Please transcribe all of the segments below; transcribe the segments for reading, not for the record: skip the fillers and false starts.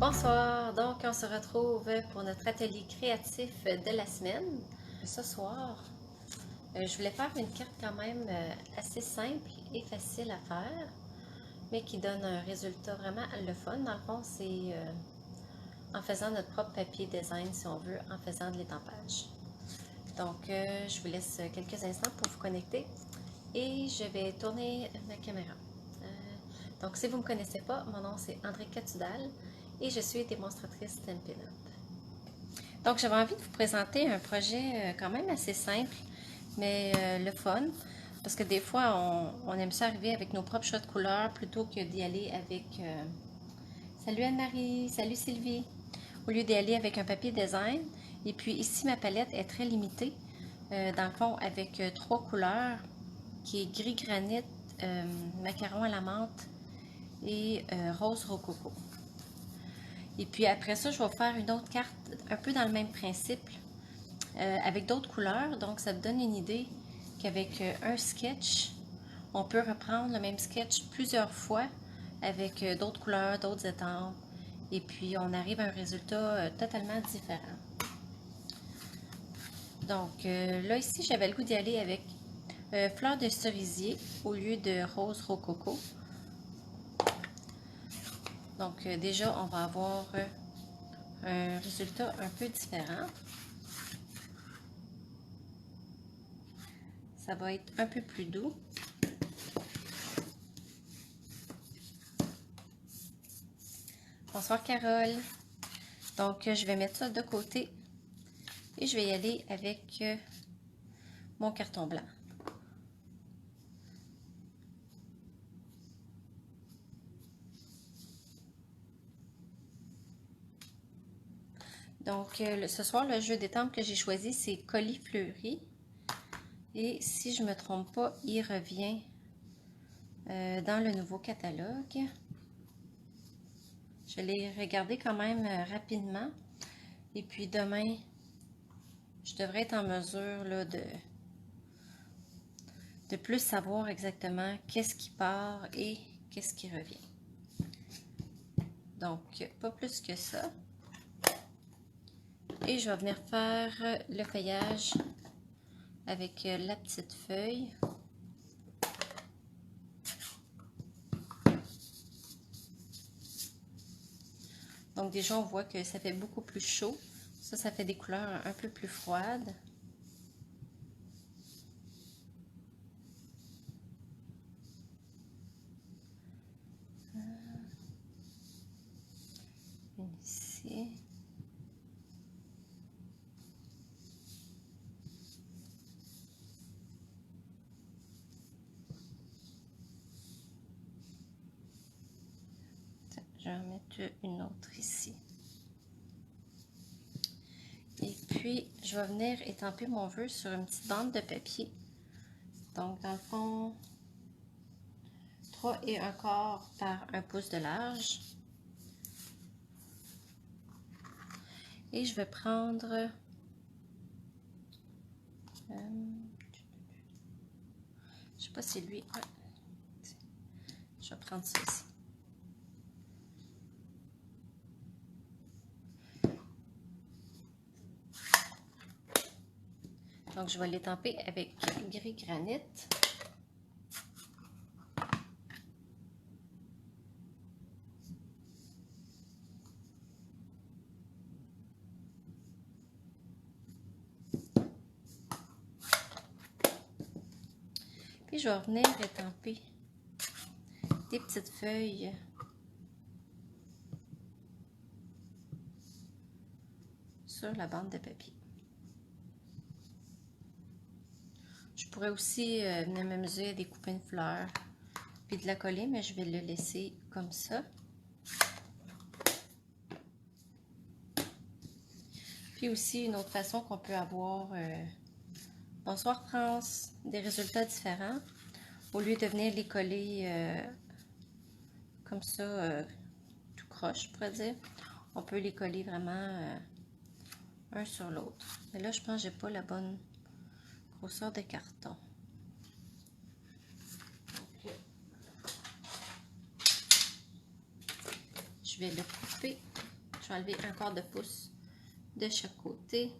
Bonsoir, donc on se retrouve pour notre atelier créatif de la semaine. Ce soir, je voulais faire une carte quand même assez simple et facile à faire, mais qui donne un résultat vraiment le fun. Dans le fond, c'est en faisant notre propre papier design, si on veut, en faisant de l'étampage. Donc, je vous laisse quelques instants pour vous connecter et je vais tourner ma caméra. Donc, si vous ne me connaissez pas, mon nom c'est André Catudal et je suis démonstratrice Stampin' Up. Donc, j'avais envie de vous présenter un projet quand même assez simple, mais le fun, parce que des fois, on aime ça arriver avec nos propres choix de couleurs plutôt que d'y aller avec... Salut Anne-Marie, salut Sylvie! Au lieu d'y aller avec un papier design. Et puis ici, ma palette est très limitée, dans le fond, avec 3 couleurs, qui est gris granit, macaron à la menthe et rose rococo. Et puis après ça, je vais faire une autre carte un peu dans le même principe, avec d'autres couleurs. Donc ça me donne une idée qu'avec un sketch, on peut reprendre le même sketch plusieurs fois avec d'autres couleurs, d'autres étampes. Et puis on arrive à un résultat totalement différent. Donc là ici, j'avais le goût d'y aller avec fleurs de cerisier au lieu de rose rococo. Donc déjà, on va avoir un résultat un peu différent. Ça va être un peu plus doux. Bonsoir Carole. Donc je vais mettre ça de côté et je vais y aller avec mon carton blanc. Donc ce soir, le jeu d'étampes que j'ai choisi, c'est Colis Fleuri. Et si je ne me trompe pas, il revient dans le nouveau catalogue. Je l'ai regardé quand même rapidement. Et puis demain, je devrais être en mesure là, de plus savoir exactement qu'est-ce qui part et qu'est-ce qui revient. Donc, pas plus que ça. Et je vais venir faire le feuillage avec la petite feuille. Donc déjà, on voit que ça fait beaucoup plus chaud. Ça fait des couleurs un peu plus froides. Ici. Je vais en mettre une autre ici. Et puis, je vais venir étamper mon vœu sur une petite bande de papier. Donc, dans le fond, 3 1/4 par 1 pouce de large. Et je vais prendre... je sais pas si lui... Ouais. Je vais prendre ça ici. Donc, je vais l'étamper avec gris granit. Puis, je vais venir étamper des petites feuilles sur la bande de papier. Je pourrais aussi venir m'amuser à découper une fleur puis de la coller, mais je vais le laisser comme ça. Puis aussi, une autre façon qu'on peut avoir, bonsoir France, des résultats différents. Au lieu de venir les coller comme ça, tout croche, je pourrais dire, on peut les coller vraiment un sur l'autre. Mais là, je pense que j'ai pas la bonne grosseur de carton. Donc, je vais le couper je vais enlever 1/4 de pouce de chaque côté.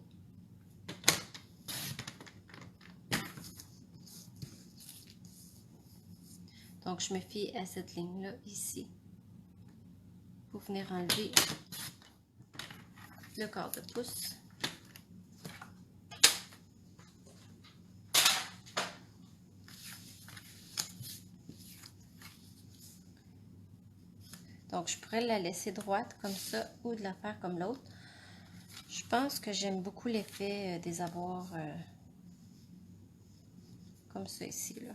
Donc, je me fie à cette ligne-là ici pour venir enlever le quart de pouce. Donc, je pourrais la laisser droite comme ça ou de la faire comme l'autre. Je pense que j'aime beaucoup l'effet des avoirs comme ça ici, là.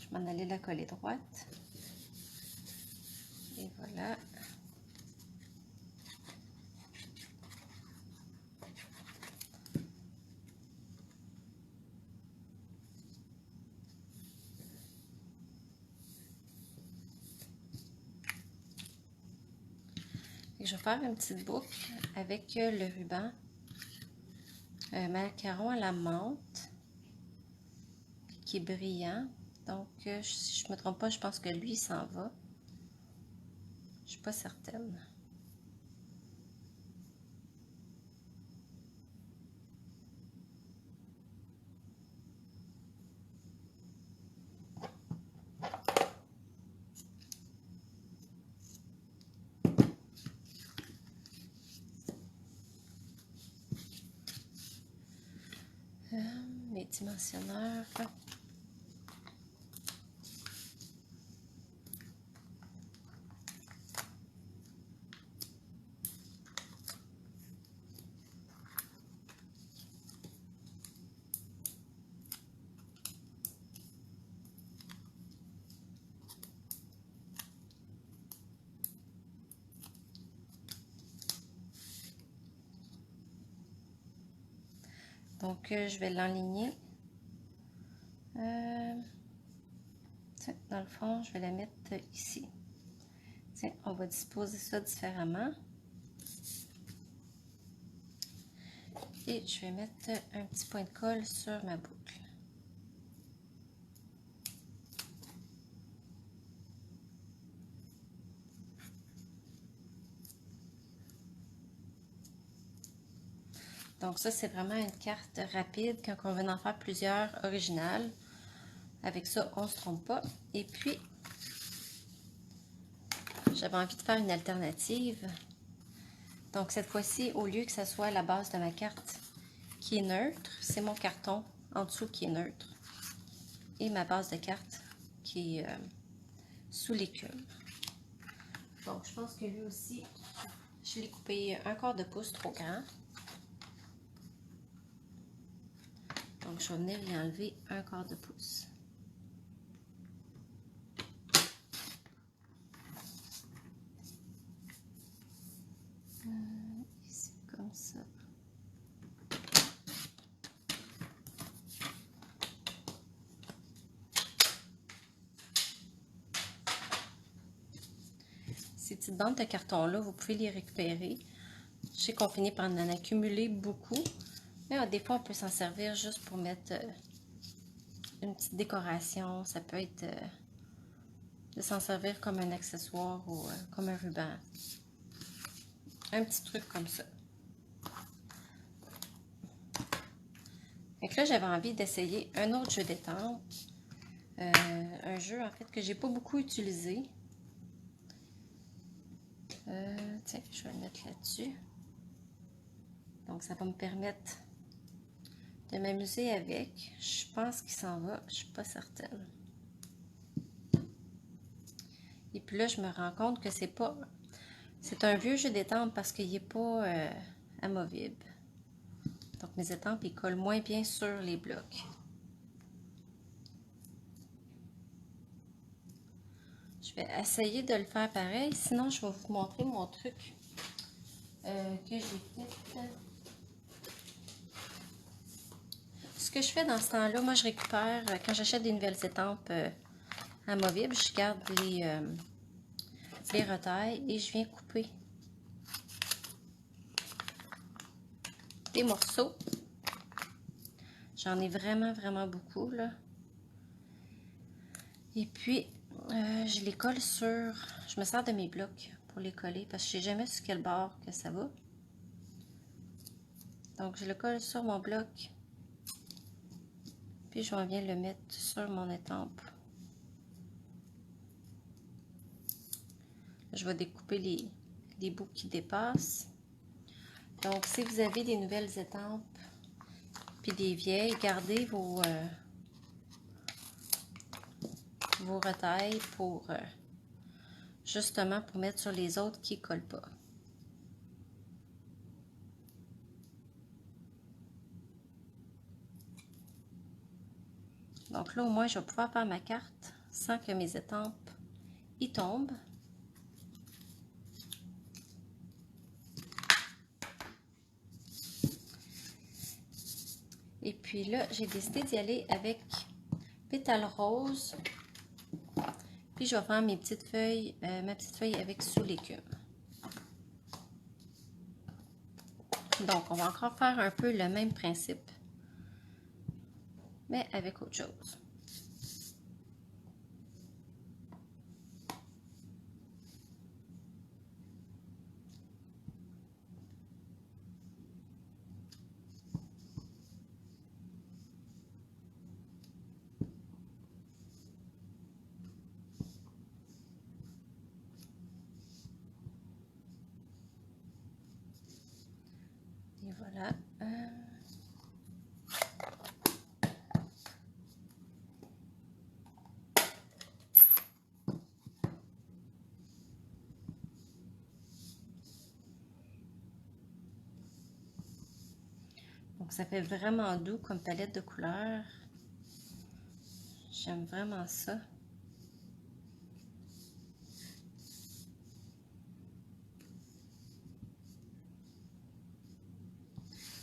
Je vais m'en aller la coller droite. Et voilà. Et je vais faire une petite boucle avec le ruban macaron à la menthe qui est brillant. Donc, si je ne me trompe pas, je pense que lui, il s'en va. Je ne suis pas certaine. Mes dimensionneurs. Donc, je vais l'enligner. Dans le fond, je vais la mettre ici. Tiens, on va disposer ça différemment. Et je vais mettre un petit point de colle sur ma boucle. Donc ça, c'est vraiment une carte rapide quand on veut en faire plusieurs originales. Avec ça, on ne se trompe pas. Et puis, j'avais envie de faire une alternative. Donc cette fois-ci, au lieu que ça soit la base de ma carte qui est neutre, c'est mon carton en dessous qui est neutre. Et ma base de carte qui est sous l'écume. Donc je pense que lui aussi, je l'ai coupé 1/4 de pouce trop grand. Donc je vais venir y enlever 1/4 de pouce. Ici, comme ça. Ces petites bandes de carton-là, vous pouvez les récupérer. Je sais qu'on finit par en accumuler beaucoup. Mais des fois, on peut s'en servir juste pour mettre une petite décoration. Ça peut être de s'en servir comme un accessoire ou comme un ruban. Un petit truc comme ça. Donc là, j'avais envie d'essayer un autre jeu d'étampe. Un jeu, en fait, que j'ai pas beaucoup utilisé. Tiens, je vais le mettre là-dessus. Donc, ça va me permettre de m'amuser avec. Je pense qu'il s'en va, je suis pas certaine. Et puis là, je me rends compte que c'est pas... C'est un vieux jeu d'étampe parce qu'il n'est pas amovible. Donc, mes étampes, ils collent moins bien sur les blocs. Je vais essayer de le faire pareil. Sinon, je vais vous montrer mon truc que j'ai fait. Ce que je fais dans ce temps-là, moi, je récupère, quand j'achète des nouvelles étampes amovibles, je garde les retailles et je viens couper des morceaux. J'en ai vraiment beaucoup, là. Et puis, je les colle sur... Je me sers de mes blocs pour les coller parce que je ne sais jamais sur quel bord que ça va. Donc, je le colle sur mon bloc. Puis, je viens le mettre sur mon étampe. Je vais découper les bouts qui dépassent. Donc, si vous avez des nouvelles étampes puis des vieilles, gardez vos retailles pour justement pour mettre sur les autres qui ne collent pas. Donc là, au moins, je vais pouvoir faire ma carte sans que mes étampes y tombent. Et puis là, j'ai décidé d'y aller avec pétales roses. Puis je vais faire mes petites feuilles, ma petite feuille avec sous l'écume. Donc, on va encore faire un peu le même principe, mais avec autre chose. Et voilà. Donc, ça fait vraiment doux comme palette de couleurs. J'aime vraiment ça.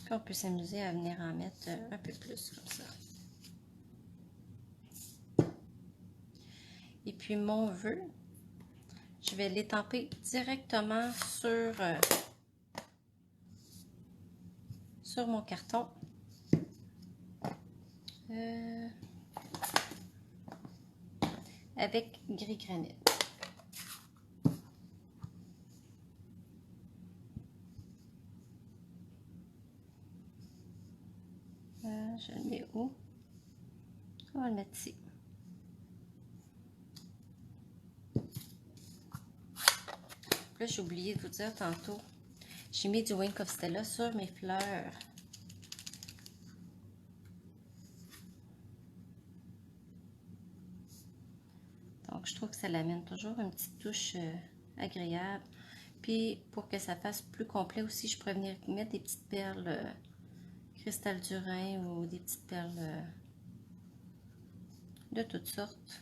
Puis on peut s'amuser à venir en mettre un peu plus comme ça. Et puis mon vœu, je vais l'étamper directement sur mon carton. Avec gris granit. Je le mets où? On va le mettre ici. Là, j'ai oublié de vous dire tantôt, j'ai mis du Wink of Stella sur mes fleurs. Donc, je trouve que ça l'amène toujours une petite touche agréable. Puis, pour que ça fasse plus complet aussi, je pourrais venir mettre des petites perles cristal du Rhin ou des petites perles de toutes sortes.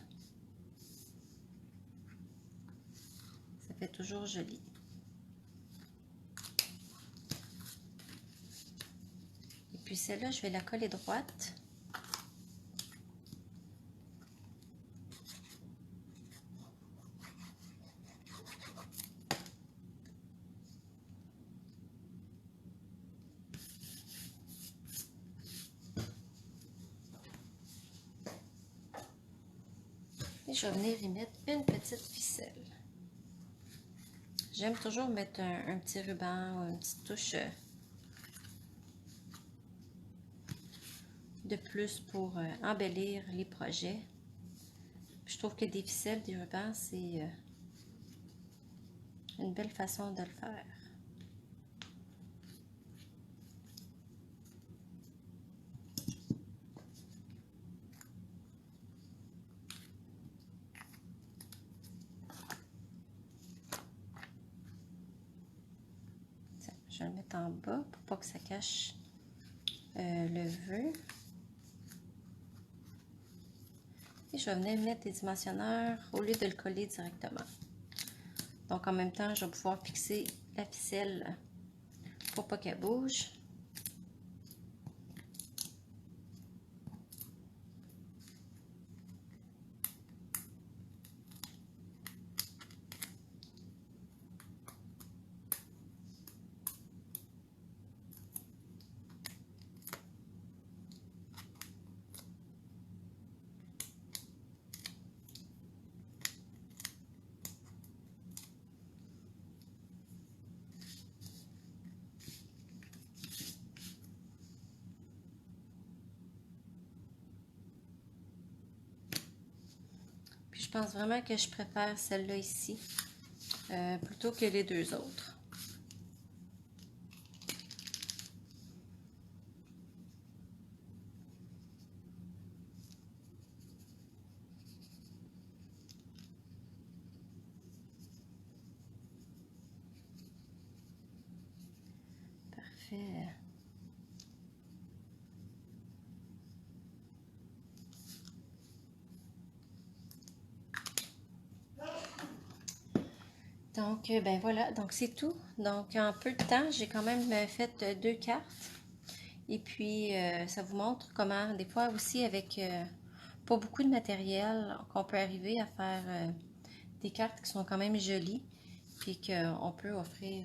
Ça fait toujours joli. Et puis celle-là, je vais la coller droite. Et je vais venir y mettre une petite ficelle. J'aime toujours mettre un petit ruban ou une petite touche de plus pour embellir les projets. Je trouve que des ficelles, des rubans, c'est une belle façon de le faire. Je vais le mettre en bas pour pas que ça cache le vœu. Et je vais venir mettre des dimensionneurs au lieu de le coller directement. Donc en même temps, je vais pouvoir fixer la ficelle pour pas qu'elle bouge. pense vraiment que je préfère celle-là ici plutôt que les deux autres. Parfait. Donc, ben voilà, donc c'est tout. Donc, en peu de temps, j'ai quand même fait 2 cartes. Et puis, ça vous montre comment, des fois aussi, avec pas beaucoup de matériel, qu'on peut arriver à faire des cartes qui sont quand même jolies, puis qu'on peut offrir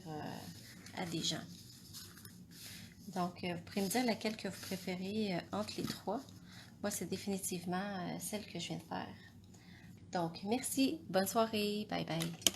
à des gens. Donc, vous pourrez me dire laquelle que vous préférez entre les trois. Moi, c'est définitivement celle que je viens de faire. Donc, merci, bonne soirée, bye bye.